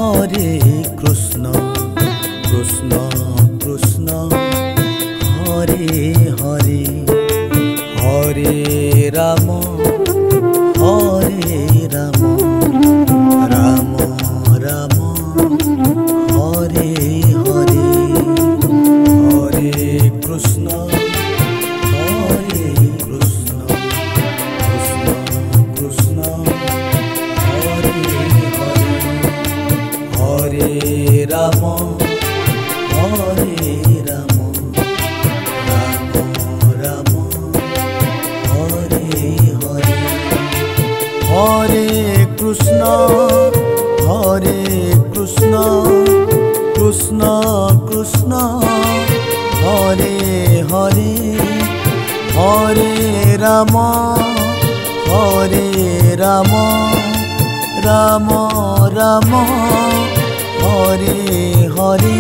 Hare Krishna Krishna Krishna Hare Hare Hare Ram Ram Ram Hare Hare Hare Krishna Krishna Krishna Hare Hare Hare Ram Ram Ram Hare Hare Hare Krishna Krishna Krishna Hare Hare Hare Ram Ram Ram Hare Hare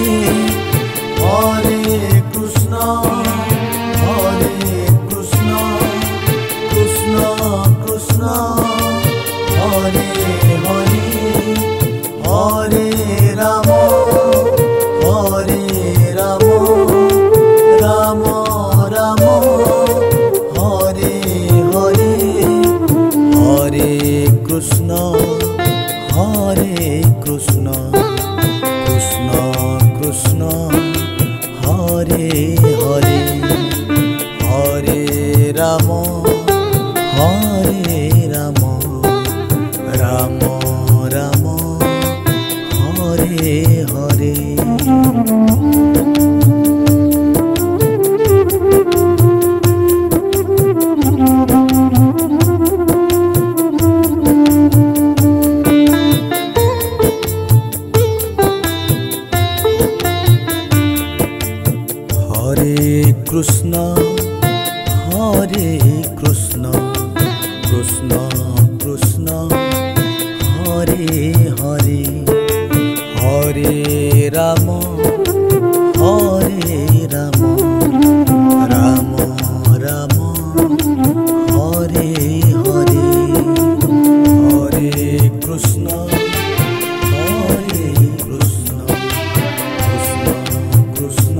Hare Krishna Krishna Krishna Hare Hare Hare Ram Ram Ram Hare Hare Hare Krishna Krishna Krishna Hare Hare Hare Ram Ram Ram Hare Hare Hare Krishna Krishna Krishna Hare Hare Hare Ram Ram Ram Hare Hare Hare Krishna Krishna Krishna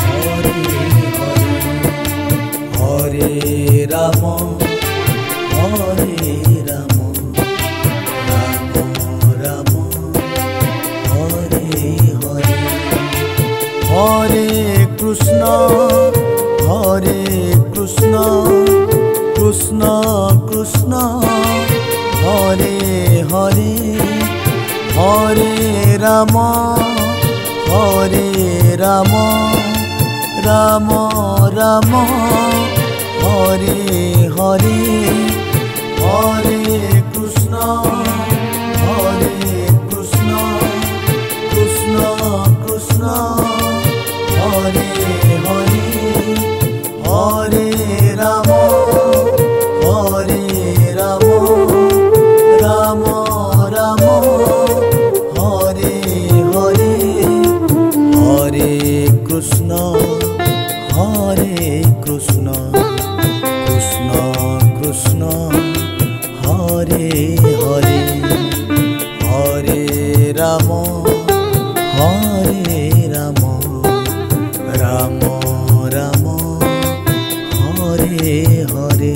Hare Hare Hare Ram Ram Hare Hare Hare Krishna Krishna Krishna Hare Hare Hare Ram Ram Ram Hare Hare Hare Krishna Krishna Krishna Hare Hare Hare Ram Ram Ram Hare Hare Hare Krishna Krishna Krishna Hare Hare Hare Ram Ram Ram Hare Hare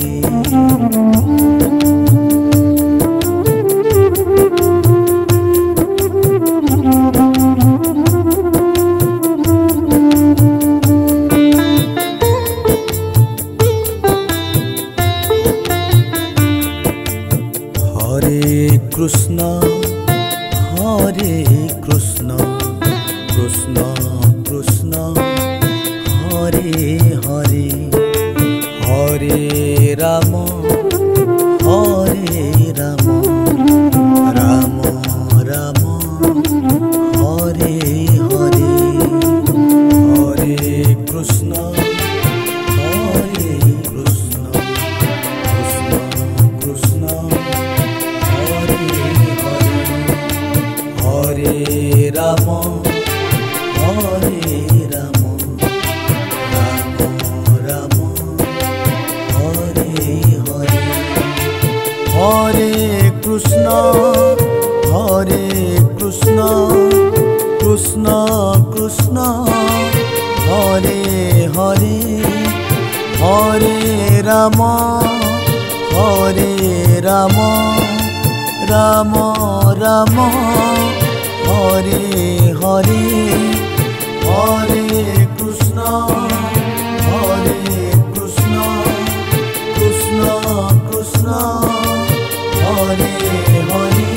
Hare Krishna Krishna Krishna Hare Hare Hare Ram Ram Ram Hare Hare Hare Krishna Krishna Hare Hare Hare Ram Ram Hare Hare Hare Krishna Krishna Krishna Krishna Hare Hare Hare Rama Hare Rama Rama Rama Hare Hare Hare Krishna Krishna Krishna Hare Hare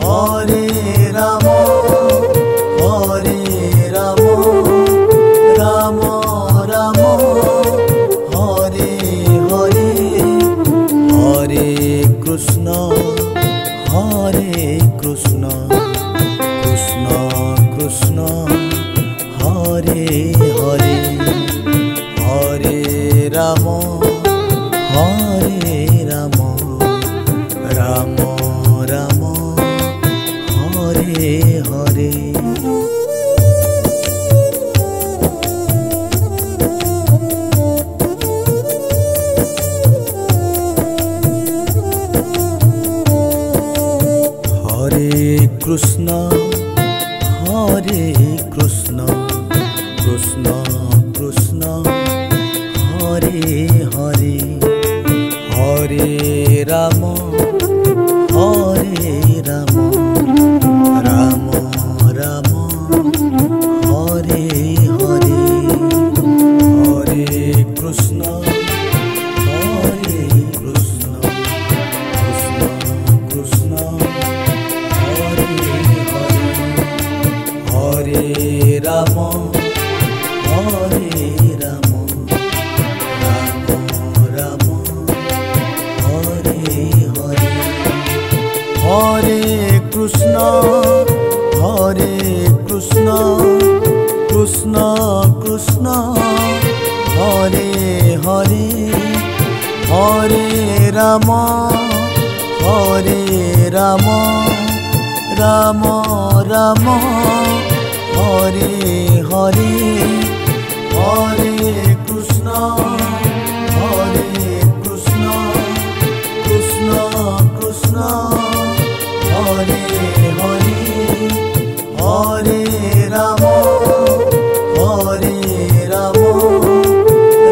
Hare Rama Rama Rama Hare Hare Hare Krishna Krishna Krishna Hare Hare Hare Rama Rama Rama Hare Hare Krishna Krishna Krishna Hare Hare Hare Rama Rama Rama Hare Hare Hare Krishna Krishna Krishna Hare Rama Rama Rama Hare Hare Hare Krishna Krishna Krishna Hare Hare Hare Rama Rama Rama Hare Hare Hare Krishna Krishna Krishna Hare Hare Hare Rama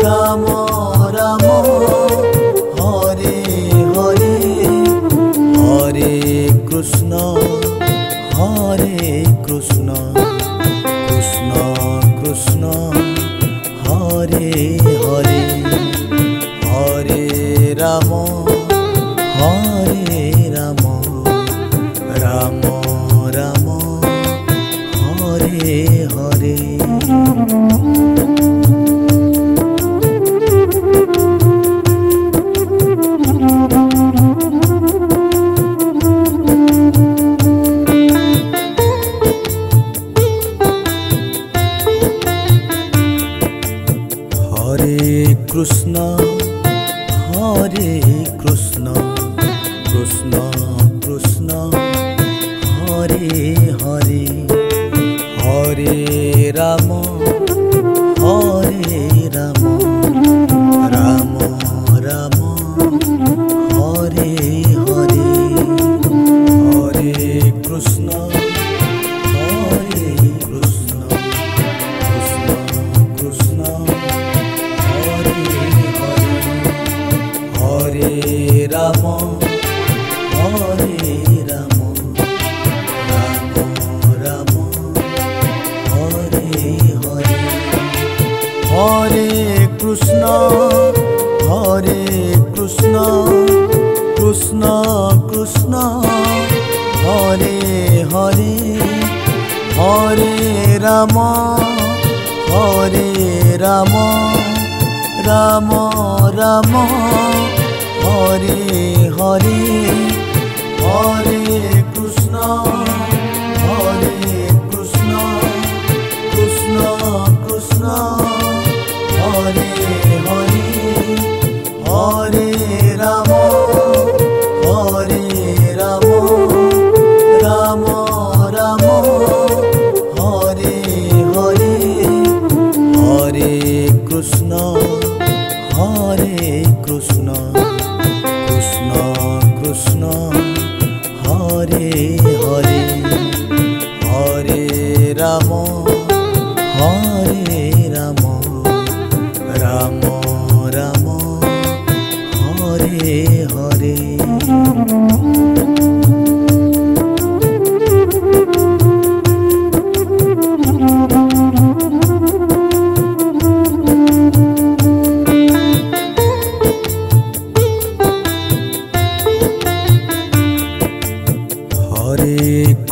Rama Rama Hare Hare Hare Krishna Krishna Krishna Hare Hare Hare Rama Rama Rama Hare Hare Krishna Krishna Krishna Hare Hare Hare Rama Rama Rama Hare Hare Hare Krishna Krishna Krishna Hare Rama Rama Rama Hare Hare Hare Krishna Krishna Krishna Hare Hare Hare Rama Rama Rama Hare Hare Hare Krishna Krishna Krishna Hare Hare Hare Rama Rama Rama Hare Hare Hare Krishna Krishna Krishna Hare Hare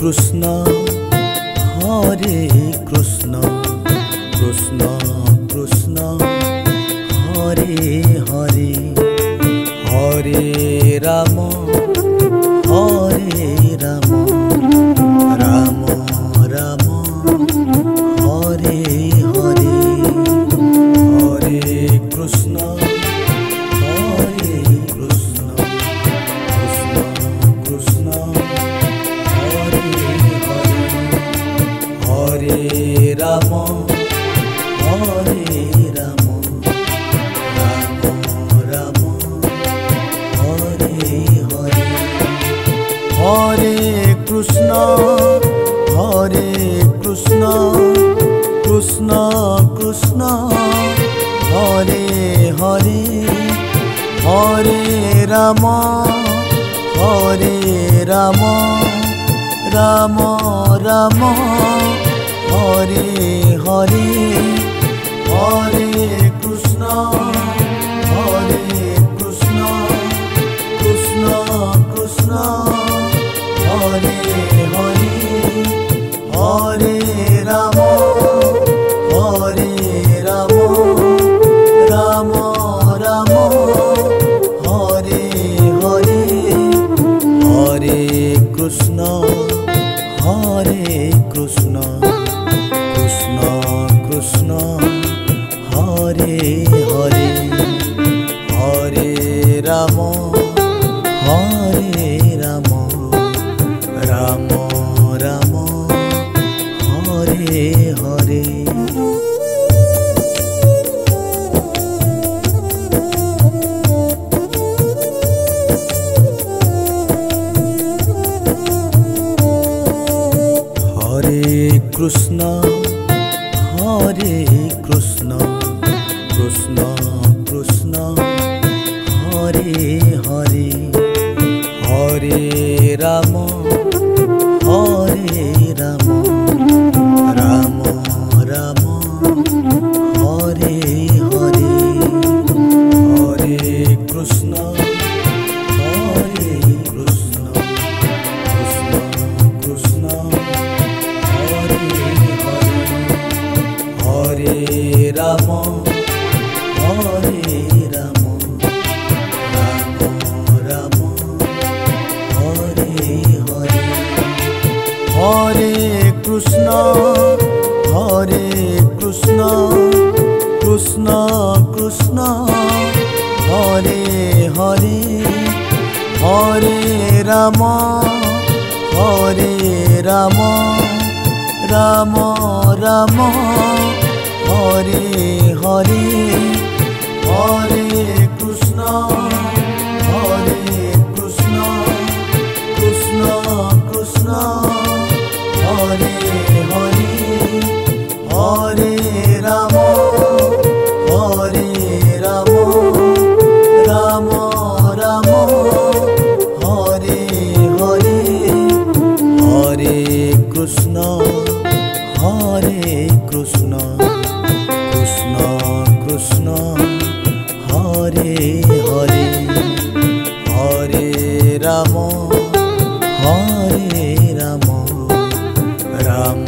Krishna Hare Krishna Krishna Krishna Hare Hare Hare Ram Hare Ram Ram Ram Hare Hare Hare Krishna Hare Krishna Krishna Krishna Hare Hare Hare Ram Hare Ram Ram Ram Hare Hare Hare Krishna Hare Krishna Krishna Krishna Hare Hare Hare Ram Hare Ram Ram Ram Hare Hare Hare Krishna Hare Krishna Krishna Krishna Hare Hare Hare Ram Hare Ram Ram Ram Hare Hare Hare Krishna Hare Krishna Krishna Krishna Hare Hare Hare Ram Hare Ram Ram Ram Hare Hare Hare Krishna Hare Krishna Krishna Krishna Hare Hare Hare Ram Hare Ram Ram Ram Hare Hare Hare Krishna Hare Krishna Krishna Krishna Hare Hare Hare Ram Hare Ram Ram Ram Hare Hare Hare Krishna Hare Krishna Krishna Krishna Hare Hare Hare Ram Hare Ram Ram Ram Hare Hare Hare Krishna Hare Krishna Krishna Krishna Hare Hare Hare Ram Hare Ram Ram Ram Hare Hare Hare Krishna Hare Krishna Krishna Krishna Hare Hare Hare Ram Hare Ram Ram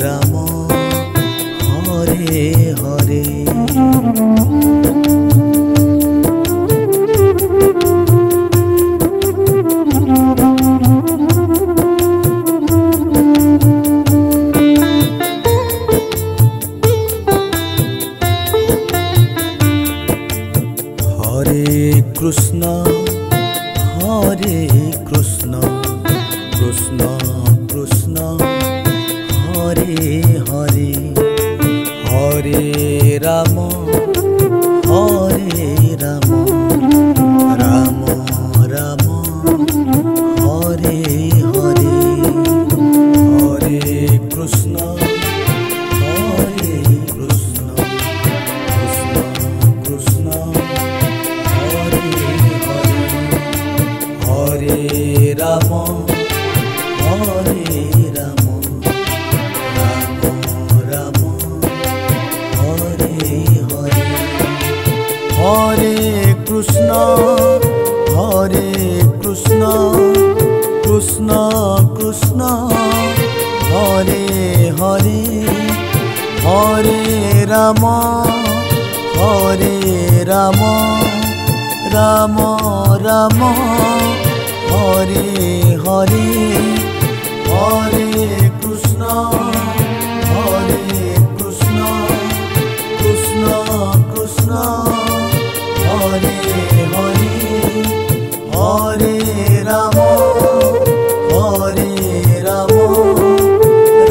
Ram Hare Hare Hare Krishna Hare Krishna Krishna Krishna Hare Hare Hare Ram Hare Ram Ram Ram Hare Hare Hare Krishna Hare Krishna Krishna Krishna Hare Hare Hare Ram Hare Ram Ram Ram Hare Hare Hare Krishna Hare Krishna Krishna Krishna Hare Hare Hare Ram Ram Ram Hare Hare Hare Krishna Krishna Krishna Hare Hare Hare Ram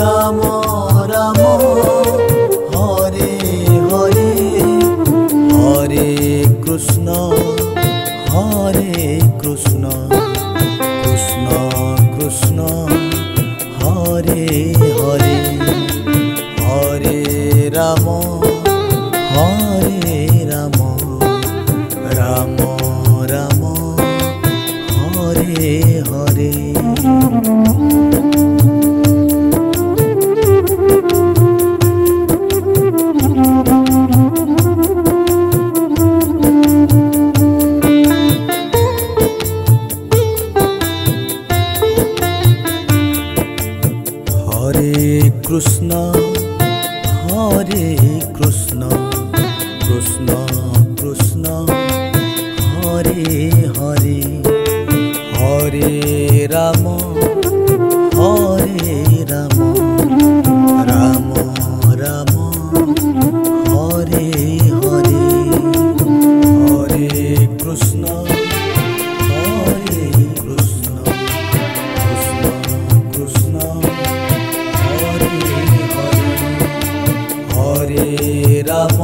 Ram Ram Hare Hare Hare Krishna Krishna Krishna Hare Hare Hare Ram Ram Ram Hare Hare Krishna Krishna Krishna Hare Hare Hare Ram Ram Ram Hare Hare Hare Krishna Krishna Krishna Hare Ram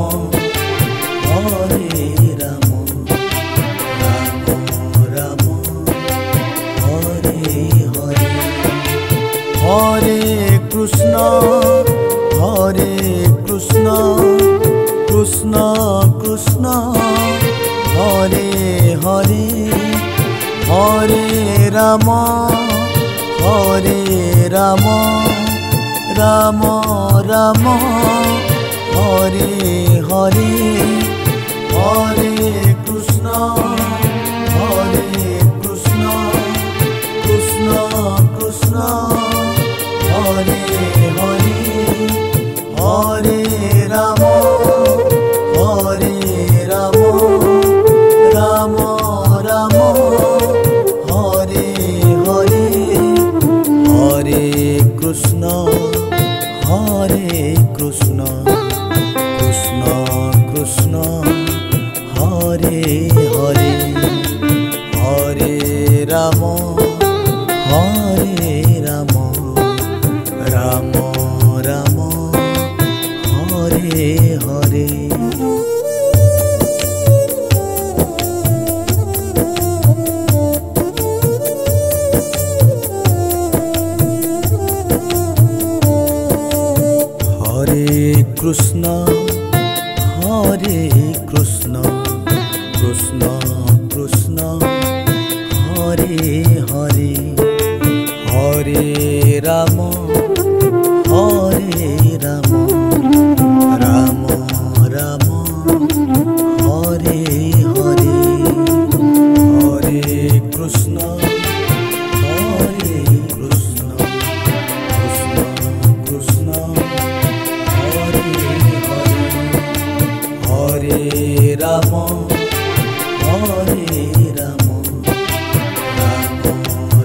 Ram Hare Hare Hare Krishna Krishna Krishna Hare Hare Hare Ram Ram Ram Hare Hare Hare Krishna Krishna Krishna Hare Hare Hare Ram Ram Ram Hare Hare Hare Krishna Krishna Krishna Hare Hare Hare Ram Ram Ram Hare Hare Krishna Krishna Krishna Hare Hare Hare Ram Ram Ram Hare Hare Hare Krishna Krishna Krishna Hare Ram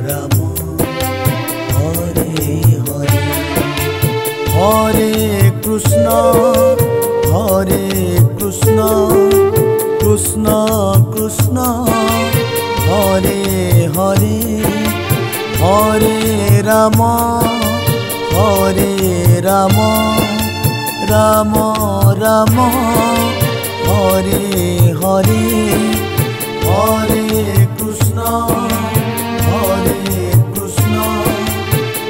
Ram Hare Hare Hare Krishna Krishna Krishna Hare Hare Hare Ram Ram Ram Hare Hare Hare Krishna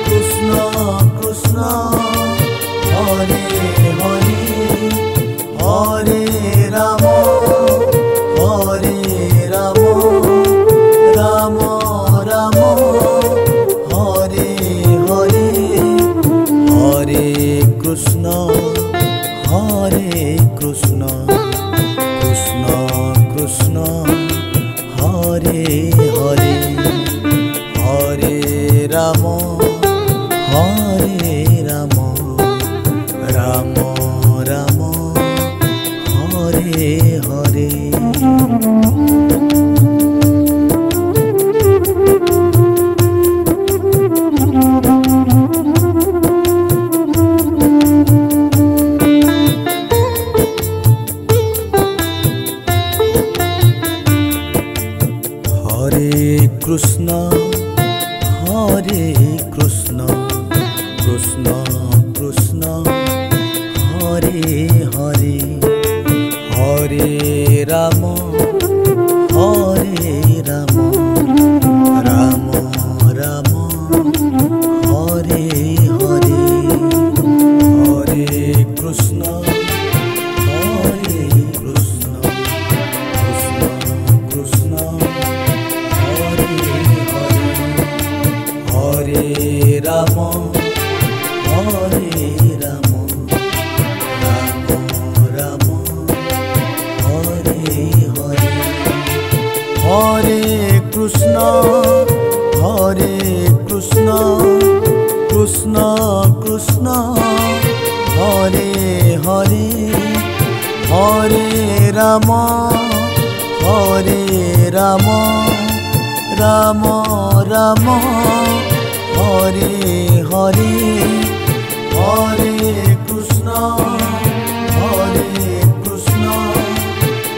Krishna Krishna Hare Hare Hare Ram Ram Ram Hare Hare Hare Krishna Krishna Krishna Hare Hare Hare Ram Hare Hare Krishna, Hare Krishna, Krishna Krishna, Hare Hare, Hare Rama, Hare Rama, Rama Rama, Hare Hare, Hare Krishna, Hare Krishna,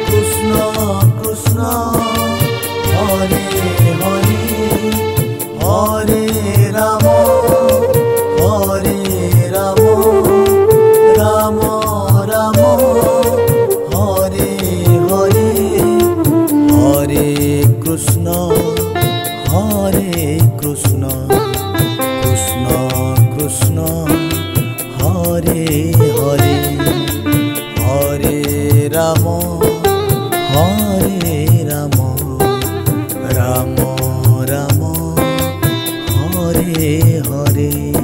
Krishna Krishna, Hare Hare, Hare Rama, Hare Rama, Rama Rama, Hare Hare, Hare Krishna, Hare Krishna, Krishna Krishna, Hare Hare, Hare Rama, Hare Rama, Rama Rama, Hare Hare.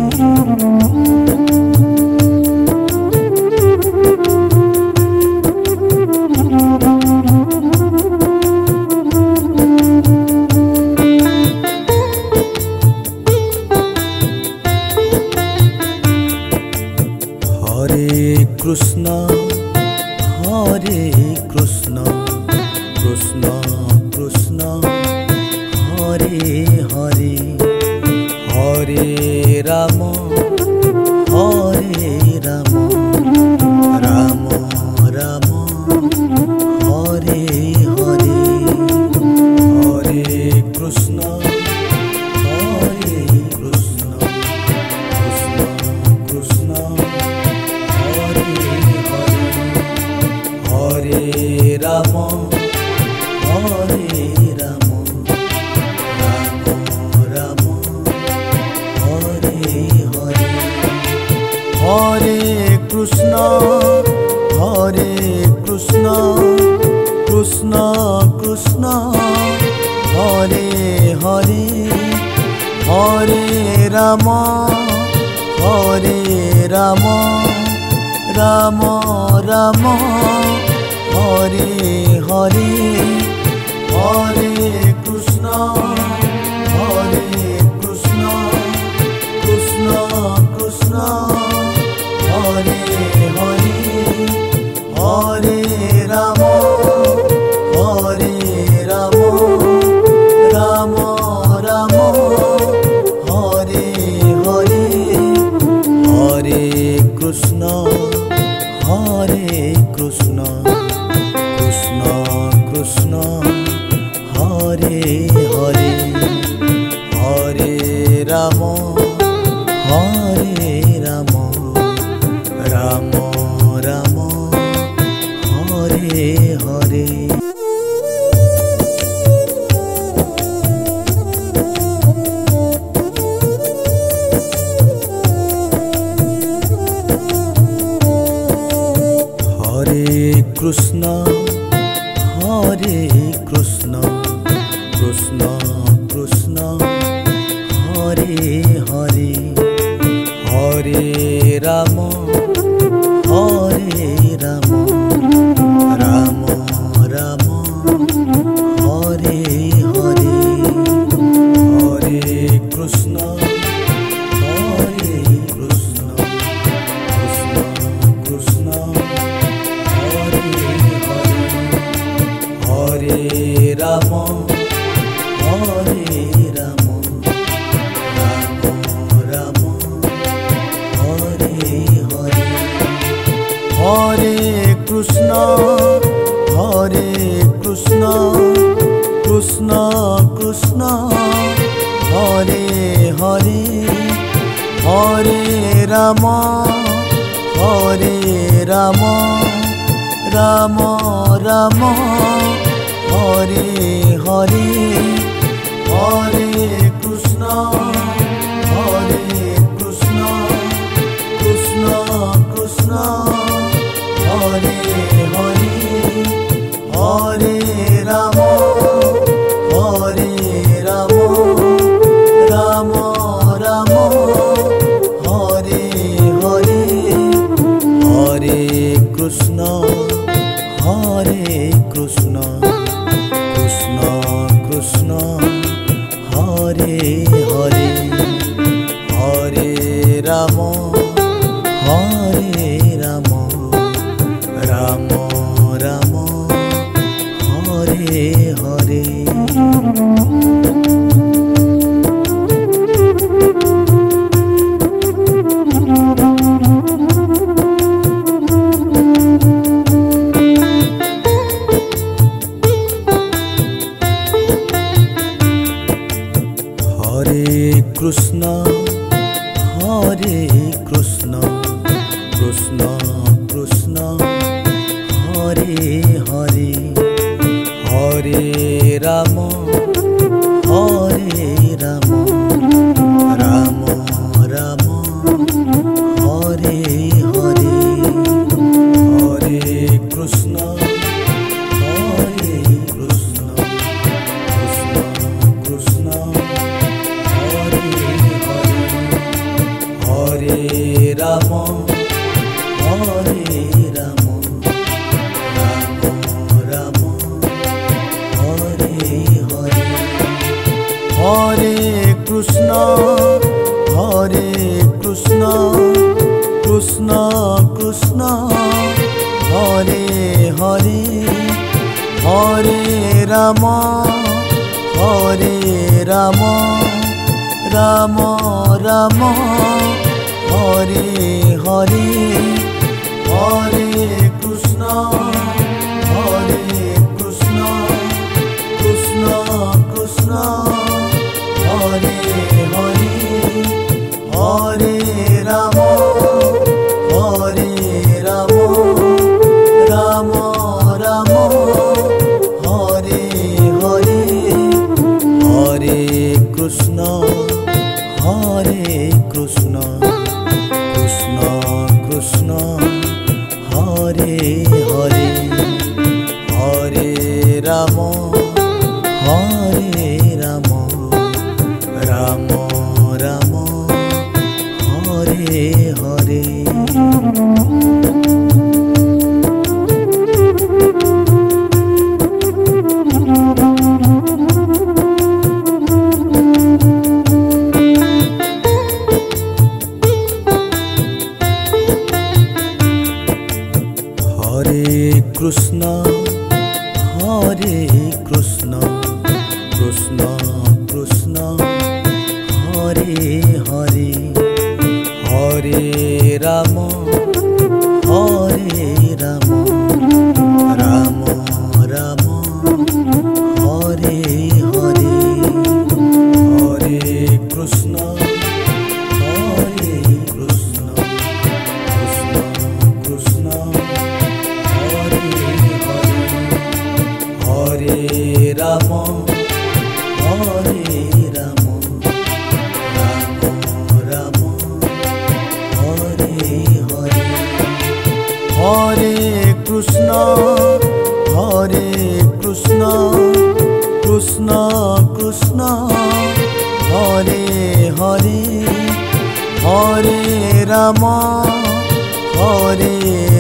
Hare Krishna, Hare Krishna, Krishna Krishna, Hare Hare, Hare Rama, Hare Rama, Rama Rama, Hare Hare, Hare Krishna, Hare Krishna, Krishna Krishna, Hare Hare, Hare Rama, Hare Rama, Rama Rama, Hare Hare, Hare Krishna, Hare Krishna, Krishna Krishna, Hare Hare, Hare Rama, Hare Rama, Rama Rama, Hare Hare, Hare Krishna, Hare Krishna, Krishna Krishna, Hare Hare, Hare Rama, Hare Rama, Rama Rama, Hare Hare, Hare Krishna, Hare Krishna, Krishna Krishna, Hare Hare, Hare Rama, Hare Rama, Rama Rama, Hare Hare, Hare Krishna, Hare Krishna, Krishna Krishna, Hare Hare, Hare Rama, Hare Rama, Rama Rama, Hare Hare, Hare Krishna, Krishna, Krishna Ram Hare Ram Ram Ram Hare Hare. Hare Krishna Krishna Krishna Hare Hare. Hare Ram Ram Ram Hare Hare. Hare Krishna Krishna Krishna Hare Hare. Hare Ram Ram Ram Hare Hare. Hare Krishna Krishna Krishna Hare Hare. Hare Ram Ram Ram Hare Hare. Hare Krishna Krishna Krishna Hare Hare. Hare Ram Ram Ram Hare Hare. Hare Krishna Krishna Krishna Hare Hare. Hare Ram Ram Ram Hare Hare. Hare Krishna Krishna Krishna Hare Hare. Hare Ram Ram Ram Hare Hare. Hare Krishna Krishna Krishna Hare Hare. Hare Ram Ram Ram Hare Hare. Hare Krishna Krishna Krishna Hare Hare. Hare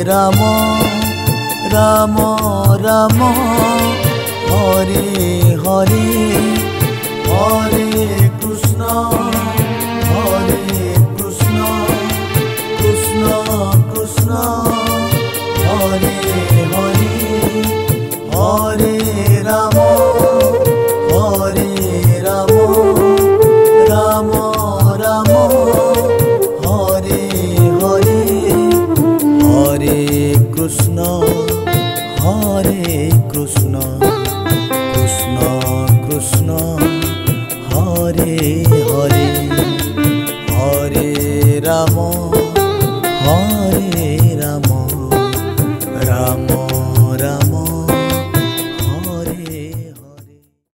Ram Ram Ram Hare Hare. Hare Krishna Krishna Krishna Hare Hare. Hare Ram Ram Ram Hare Hare. Hare Krishna Krishna Krishna Hare Hare.